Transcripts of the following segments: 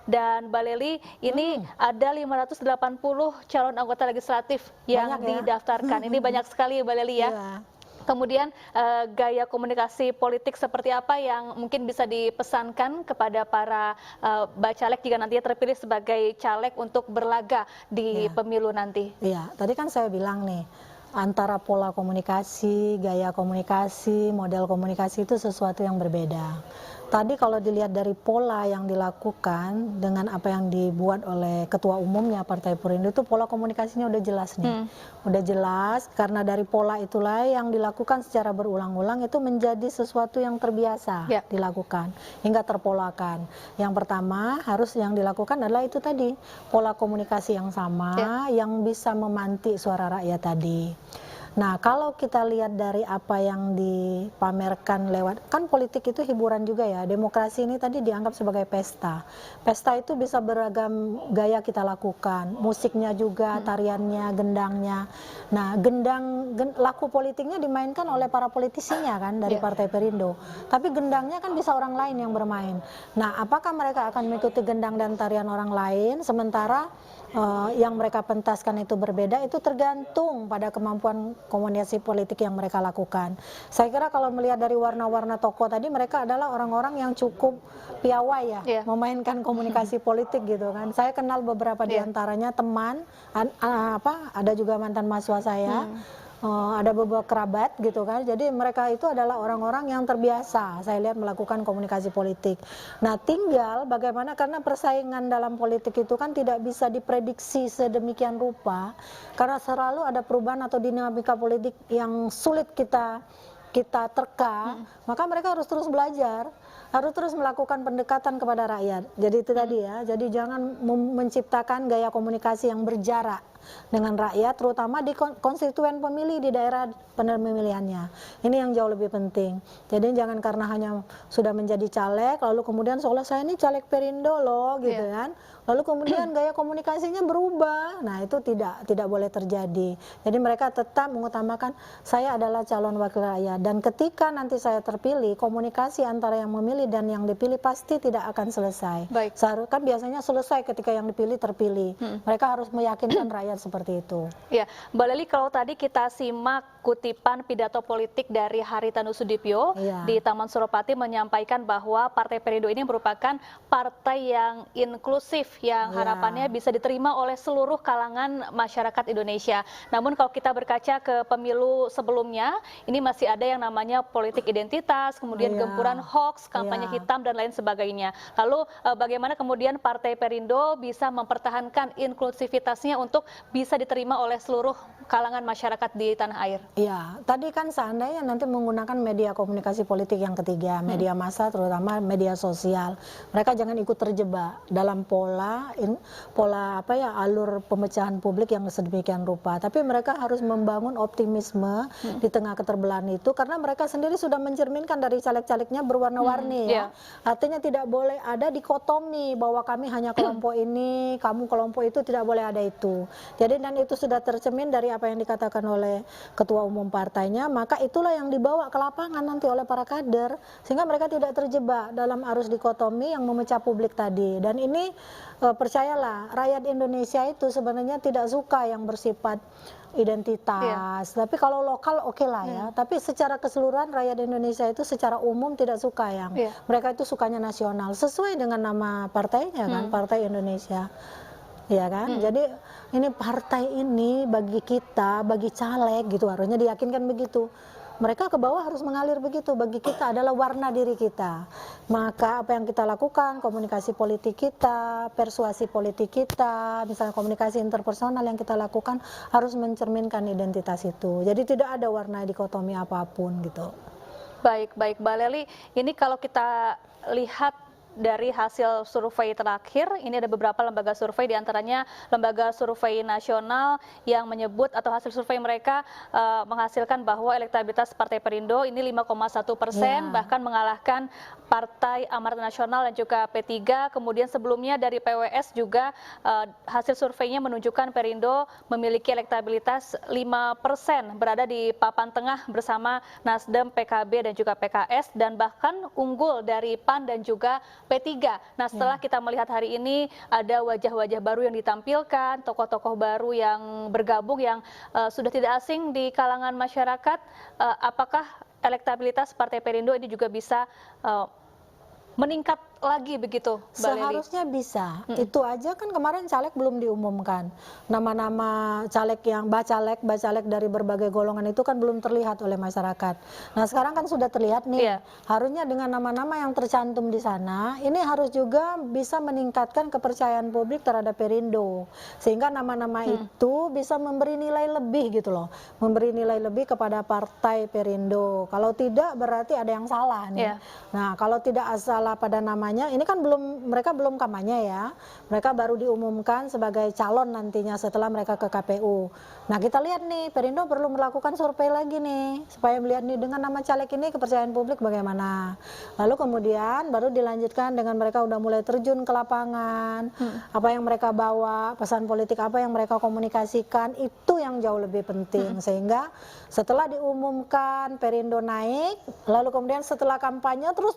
Dan Mbak Lely, ini ada 580 calon anggota legislatif yang Banyak ya? didaftarkan. Ini banyak sekali Mbak Lely ya. Iya. Kemudian gaya komunikasi politik seperti apa yang mungkin bisa dipesankan kepada para bacalek jika nantinya terpilih sebagai caleg untuk berlaga di pemilu nanti? Iya, tadi kan saya bilang nih, antara pola komunikasi, gaya komunikasi, model komunikasi itu sesuatu yang berbeda. Tadi kalau dilihat dari pola yang dilakukan dengan apa yang dibuat oleh ketua umumnya Partai Perindo, itu pola komunikasinya udah jelas nih. Udah jelas, karena dari pola itulah yang dilakukan secara berulang-ulang itu menjadi sesuatu yang terbiasa dilakukan hingga terpolakan. Yang pertama harus yang dilakukan adalah itu tadi, pola komunikasi yang sama yang bisa memantik suara rakyat tadi. Nah, kalau kita lihat dari apa yang dipamerkan lewat, kan politik itu hiburan juga ya, demokrasi ini tadi dianggap sebagai pesta. Pesta itu bisa beragam gaya kita lakukan, musiknya juga, tariannya, gendangnya. Nah, laku politiknya dimainkan oleh para politisinya kan, dari Partai Perindo. Tapi gendangnya kan bisa orang lain yang bermain. Nah, apakah mereka akan mengikuti gendang dan tarian orang lain, sementara yang mereka pentaskan itu berbeda, itu tergantung pada kemampuan komunikasi politik yang mereka lakukan. Saya kira kalau melihat dari warna-warna tokoh tadi, mereka adalah orang-orang yang cukup piawai ya, memainkan komunikasi politik gitu kan. Saya kenal beberapa diantaranya teman, ada juga mantan mahasiswa saya. Ada beberapa kerabat gitu kan, jadi mereka itu adalah orang-orang yang terbiasa saya lihat melakukan komunikasi politik. Nah, tinggal bagaimana, karena persaingan dalam politik itu kan tidak bisa diprediksi sedemikian rupa, karena selalu ada perubahan atau dinamika politik yang sulit kita terka, maka mereka harus terus belajar, harus terus melakukan pendekatan kepada rakyat. Jadi itu tadi ya, jadi jangan menciptakan gaya komunikasi yang berjarak dengan rakyat, terutama di konstituen pemilih di daerah pemilihannya. Ini yang jauh lebih penting. Jadi jangan karena hanya sudah menjadi caleg, lalu kemudian seolah saya ini caleg Perindo loh gitu kan, lalu kemudian gaya komunikasinya berubah. Nah, itu tidak boleh terjadi. Jadi mereka tetap mengutamakan saya adalah calon wakil rakyat, dan ketika nanti saya terpilih, komunikasi antara yang memilih dan yang dipilih pasti tidak akan selesai. Seharusnya kan biasanya selesai ketika yang dipilih terpilih. Mereka harus meyakinkan rakyat seperti itu. Ya, Mbak Lely, kalau tadi kita simak kutipan pidato politik dari Haritanu Sudibyo di Taman Suropati menyampaikan bahwa Partai Perindo ini merupakan partai yang inklusif, yang harapannya bisa diterima oleh seluruh kalangan masyarakat Indonesia. Namun kalau kita berkaca ke pemilu sebelumnya, ini masih ada yang namanya politik identitas, kemudian gempuran hoax, kampanye hitam, dan lain sebagainya. Lalu bagaimana kemudian Partai Perindo bisa mempertahankan inklusivitasnya untuk bisa diterima oleh seluruh kalangan masyarakat di tanah air? Iya, tadi kan seandainya nanti menggunakan media komunikasi politik yang ketiga, media massa, terutama media sosial, mereka jangan ikut terjebak dalam pola alur pemecahan publik yang sedemikian rupa. Tapi mereka harus membangun optimisme di tengah keterbelahan itu, karena mereka sendiri sudah mencerminkan dari caleg-calegnya berwarna-warni ya. Artinya tidak boleh ada dikotomi bahwa kami hanya kelompok ini, kamu kelompok itu, tidak boleh ada itu. Jadi dan itu sudah tercermin dari apa yang dikatakan oleh ketua umum partainya, maka itulah yang dibawa ke lapangan nanti oleh para kader, sehingga mereka tidak terjebak dalam arus dikotomi yang memecah publik tadi. Dan ini percayalah, rakyat Indonesia itu sebenarnya tidak suka yang bersifat identitas, tapi kalau lokal oke lah ya, tapi secara keseluruhan rakyat Indonesia itu secara umum tidak suka yang mereka itu sukanya nasional, sesuai dengan nama partainya kan, Partai Indonesia. Ya kan, jadi ini partai ini bagi kita, bagi caleg gitu harusnya diyakinkan begitu. Mereka ke bawah harus mengalir begitu, bagi kita adalah warna diri kita. Maka apa yang kita lakukan, komunikasi politik kita, persuasi politik kita, misalnya komunikasi interpersonal yang kita lakukan harus mencerminkan identitas itu. Jadi tidak ada warna dikotomi apapun gitu. Baik, Mbak Lely, ini kalau kita lihat dari hasil survei terakhir, ini ada beberapa lembaga survei, diantaranya lembaga survei nasional yang menyebut atau hasil survei mereka menghasilkan bahwa elektabilitas Partai Perindo ini 5,1%, bahkan mengalahkan Partai Amanat Nasional dan juga P3. Kemudian sebelumnya dari PWS juga hasil surveinya menunjukkan Perindo memiliki elektabilitas 5%, berada di papan tengah bersama Nasdem, PKB dan juga PKS, dan bahkan unggul dari PAN dan juga P3. Nah, setelah kita melihat hari ini ada wajah-wajah baru yang ditampilkan, tokoh-tokoh baru yang bergabung yang sudah tidak asing di kalangan masyarakat, apakah elektabilitas Partai Perindo ini juga bisa meningkat lagi begitu, Mbak Lely? Seharusnya bisa. Itu aja kan kemarin caleg belum diumumkan. Nama-nama caleg yang bacalek dari berbagai golongan itu kan belum terlihat oleh masyarakat. Nah, sekarang kan sudah terlihat nih. Iya. Harusnya dengan nama-nama yang tercantum di sana, ini harus juga bisa meningkatkan kepercayaan publik terhadap Perindo. Sehingga nama-nama itu bisa memberi nilai lebih gitu loh. Memberi nilai lebih kepada Partai Perindo. Kalau tidak berarti ada yang salah nih. Iya. Nah, kalau tidak salah pada namanya, ini kan mereka belum kampanye ya, mereka baru diumumkan sebagai calon nantinya setelah mereka ke KPU. Nah, kita lihat nih, Perindo perlu melakukan survei lagi nih, supaya melihat nih dengan nama caleg ini kepercayaan publik bagaimana. Lalu kemudian baru dilanjutkan dengan mereka udah mulai terjun ke lapangan, apa yang mereka bawa, pesan politik apa yang mereka komunikasikan, itu yang jauh lebih penting. Sehingga setelah diumumkan Perindo naik, lalu kemudian setelah kampanye terus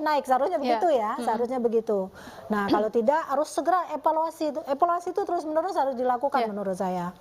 naik, seharusnya begitu ya, seharusnya begitu. Nah, kalau tidak harus segera evaluasi itu terus menerus harus dilakukan menurut saya.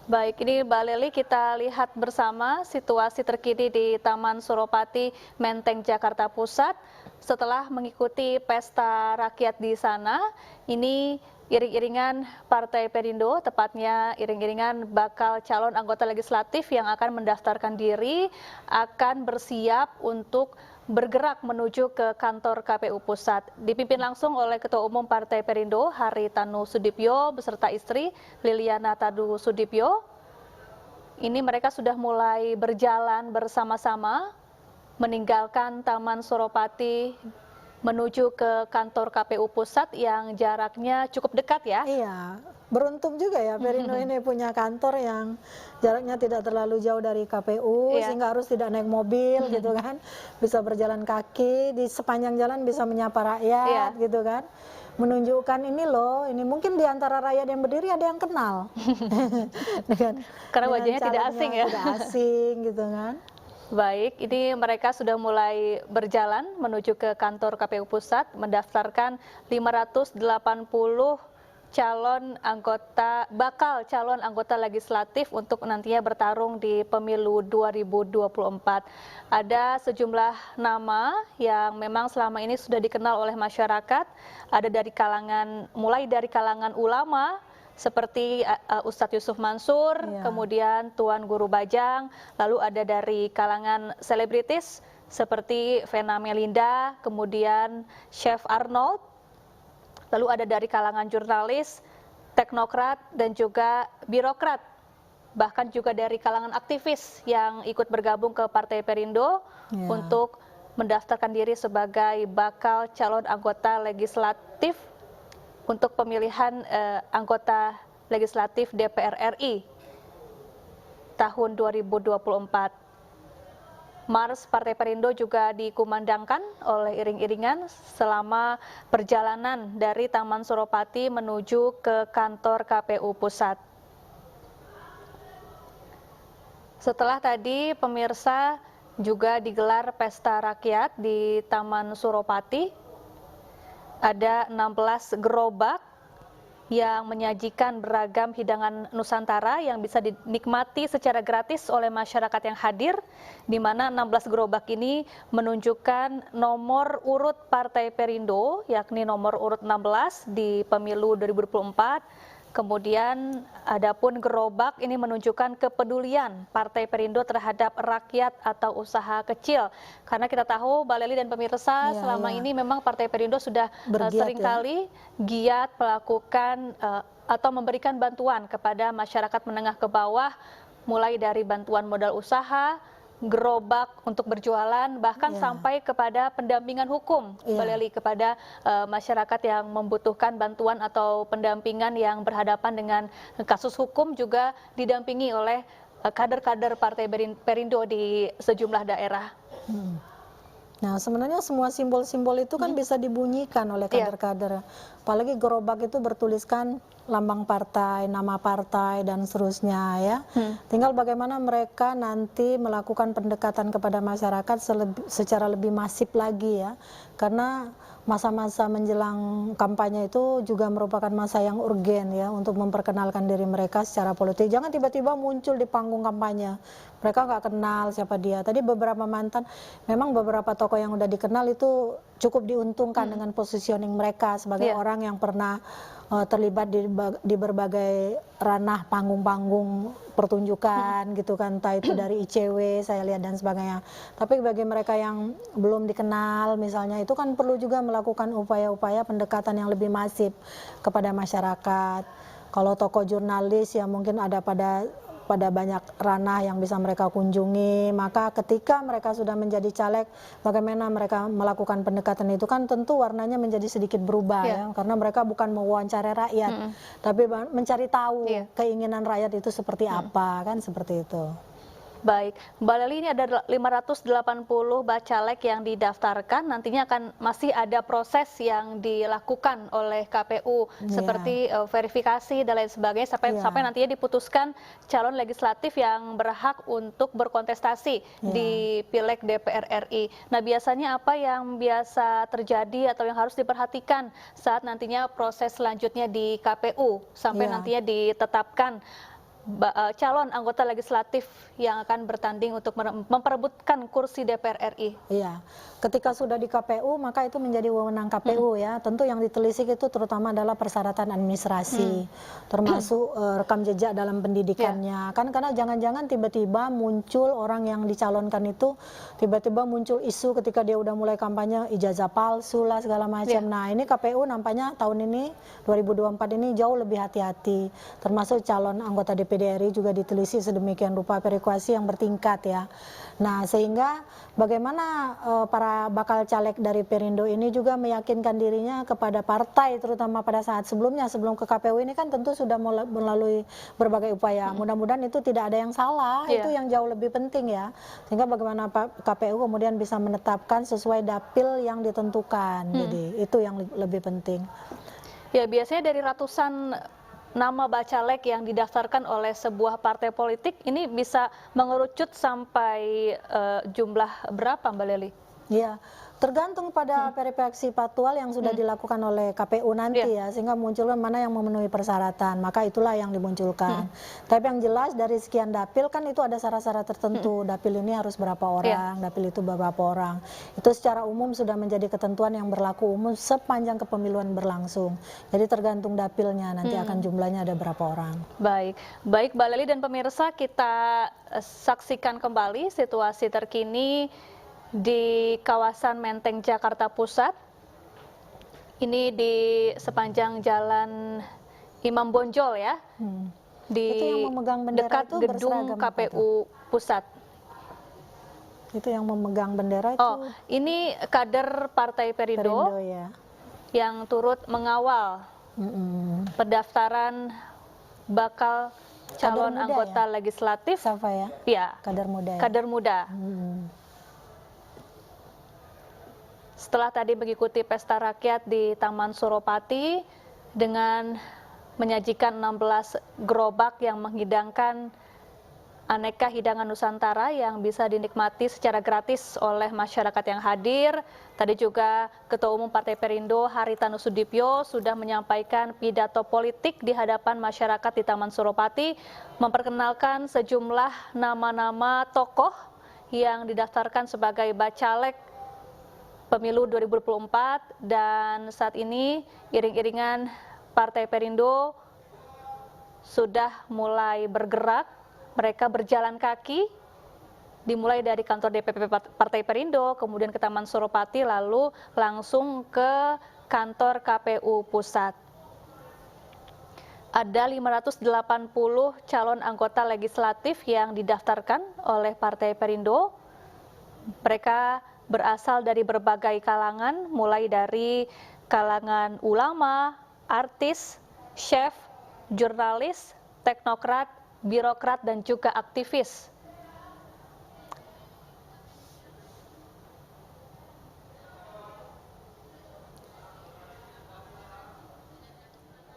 Baik, ini Mbak Lely, kita lihat bersama situasi terkini di Taman Suropati, Menteng, Jakarta Pusat. Setelah mengikuti pesta rakyat di sana, ini iring-iringan Partai Perindo, tepatnya iring-iringan bakal calon anggota legislatif yang akan mendaftarkan diri, akan bersiap untuk bergerak menuju ke kantor KPU Pusat. Dipimpin langsung oleh Ketua Umum Partai Perindo, Haritanu Sudipyo, beserta istri Liliana Tadu Sudipyo. Ini mereka sudah mulai berjalan bersama-sama, meninggalkan Taman Suropati, menuju ke kantor KPU Pusat yang jaraknya cukup dekat ya. Iya, beruntung juga ya Perindo ini punya kantor yang jaraknya tidak terlalu jauh dari KPU, sehingga harus tidak naik mobil gitu kan, bisa berjalan kaki, di sepanjang jalan bisa menyapa rakyat gitu kan, menunjukkan ini loh, ini mungkin di antara rakyat yang berdiri ada yang kenal. Karena wajahnya tidak asing ya. Tidak asing gitu kan. Baik, ini mereka sudah mulai berjalan menuju ke kantor KPU Pusat, mendaftarkan 580 bakal calon anggota legislatif untuk nantinya bertarung di pemilu 2024. Ada sejumlah nama yang memang selama ini sudah dikenal oleh masyarakat, ada mulai dari kalangan ulama, seperti Ustadz Yusuf Mansur, kemudian Tuan Guru Bajang, lalu ada dari kalangan selebritis seperti Vena Melinda, kemudian Chef Arnold, lalu ada dari kalangan jurnalis, teknokrat, dan juga birokrat, bahkan juga dari kalangan aktivis yang ikut bergabung ke Partai Perindo untuk mendaftarkan diri sebagai bakal calon anggota legislatif untuk pemilihan anggota legislatif DPR RI tahun 2024. Mars Partai Perindo juga dikumandangkan oleh iring-iringan selama perjalanan dari Taman Suropati menuju ke kantor KPU Pusat. Setelah tadi pemirsa juga digelar pesta rakyat di Taman Suropati, ada 16 gerobak yang menyajikan beragam hidangan Nusantara yang bisa dinikmati secara gratis oleh masyarakat yang hadir, di mana 16 gerobak ini menunjukkan nomor urut Partai Perindo, yakni nomor urut 16 di pemilu 2024. Kemudian adapun gerobak ini menunjukkan kepedulian Partai Perindo terhadap rakyat atau usaha kecil. Karena kita tahu Mbak Lely dan pemirsa selama ini memang Partai Perindo sudah seringkali giat melakukan atau memberikan bantuan kepada masyarakat menengah ke bawah, mulai dari bantuan modal usaha, gerobak untuk berjualan, bahkan sampai kepada pendampingan hukum, Mbak Lely, kepada masyarakat yang membutuhkan bantuan atau pendampingan yang berhadapan dengan kasus hukum, juga didampingi oleh kader-kader Partai Perindo di sejumlah daerah. Nah, sebenarnya semua simbol-simbol itu kan bisa dibunyikan oleh kader-kader apalagi gerobak itu bertuliskan lambang partai, nama partai, dan seterusnya ya. Tinggal bagaimana mereka nanti melakukan pendekatan kepada masyarakat secara lebih masif lagi ya. Karena masa-masa menjelang kampanye itu juga merupakan masa yang urgen ya untuk memperkenalkan diri mereka secara politik. Jangan tiba-tiba muncul di panggung kampanye. Mereka nggak kenal siapa dia. Tadi beberapa mantan, memang beberapa tokoh yang udah dikenal itu cukup diuntungkan dengan positioning mereka sebagai orang yang pernah terlibat di berbagai ranah panggung-panggung pertunjukan gitu kan, entah itu dari ICW saya lihat dan sebagainya. Tapi bagi mereka yang belum dikenal misalnya, itu kan perlu juga melakukan upaya-upaya pendekatan yang lebih masif kepada masyarakat. Kalau tokoh jurnalis ya mungkin ada pada banyak ranah yang bisa mereka kunjungi, maka ketika mereka sudah menjadi caleg, bagaimana mereka melakukan pendekatan itu kan tentu warnanya menjadi sedikit berubah ya, karena mereka bukan mewawancarai rakyat, tapi mencari tahu keinginan rakyat itu seperti apa, kan seperti itu. Baik, Mbak Lely, ini ada 580 bacalek yang didaftarkan, nantinya akan masih ada proses yang dilakukan oleh KPU seperti verifikasi dan lain sebagainya sampai nantinya diputuskan calon legislatif yang berhak untuk berkontestasi di Pileg DPR RI. Nah, biasanya apa yang biasa terjadi atau yang harus diperhatikan saat nantinya proses selanjutnya di KPU sampai nantinya ditetapkan calon anggota legislatif yang akan bertanding untuk memperebutkan kursi DPR RI? Iya, ketika sudah di KPU maka itu menjadi wewenang KPU ya. Tentu yang ditelisik itu terutama adalah persyaratan administrasi, termasuk rekam jejak dalam pendidikannya. Kan karena jangan-jangan tiba-tiba muncul orang yang dicalonkan itu, tiba-tiba muncul isu ketika dia udah mulai kampanye ijazah palsu lah segala macam. Nah ini KPU nampaknya tahun ini 2024 ini jauh lebih hati-hati, termasuk calon anggota DPD RI juga ditelisik sedemikian rupa perekuasi yang bertingkat ya. Nah sehingga bagaimana para bakal caleg dari Perindo ini juga meyakinkan dirinya kepada partai, terutama pada saat sebelumnya, sebelum ke KPU ini kan tentu sudah melalui berbagai upaya. Mudah-mudahan itu tidak ada yang salah, itu yang jauh lebih penting ya. Sehingga bagaimana KPU kemudian bisa menetapkan sesuai dapil yang ditentukan. Jadi itu yang lebih penting. Ya, biasanya dari ratusan nama bacalek yang didaftarkan oleh sebuah partai politik ini bisa mengerucut sampai jumlah berapa, Mbak Lely? Ya, tergantung pada verifikasi faktual yang sudah dilakukan oleh KPU nanti ya, sehingga munculkan mana yang memenuhi persyaratan, maka itulah yang dimunculkan. Tapi yang jelas dari sekian dapil kan itu ada syarat-syarat tertentu, dapil ini harus berapa orang, dapil itu berapa orang. Itu secara umum sudah menjadi ketentuan yang berlaku umum sepanjang kepemiluan berlangsung. Jadi tergantung dapilnya nanti akan jumlahnya ada berapa orang. Baik, baik Mbak Lely dan pemirsa, kita saksikan kembali situasi terkini di kawasan Menteng, Jakarta Pusat. Ini di sepanjang jalan Imam Bonjol ya, di itu yang memegang bendera dekat itu gedung KPU Pusat. Itu yang memegang bendera itu? Oh, ini kader Partai Perindo ya, yang turut mengawal pendaftaran bakal calon anggota legislatif. Safa ya? Ya, kader muda ya? Kader muda. Setelah tadi mengikuti pesta rakyat di Taman Suropati dengan menyajikan 16 gerobak yang menghidangkan aneka hidangan Nusantara yang bisa dinikmati secara gratis oleh masyarakat yang hadir. Tadi juga Ketua Umum Partai Perindo Haritanu Sudipyo sudah menyampaikan pidato politik di hadapan masyarakat di Taman Suropati, memperkenalkan sejumlah nama-nama tokoh yang didaftarkan sebagai bacalek Pemilu 2024, dan saat ini iring-iringan Partai Perindo sudah mulai bergerak. Mereka berjalan kaki dimulai dari kantor DPP Partai Perindo, kemudian ke Taman Suropati, lalu langsung ke kantor KPU Pusat. Ada 580 calon anggota legislatif yang didaftarkan oleh Partai Perindo. Mereka berasal dari berbagai kalangan, mulai dari kalangan ulama, artis, chef, jurnalis, teknokrat, birokrat, dan juga aktivis.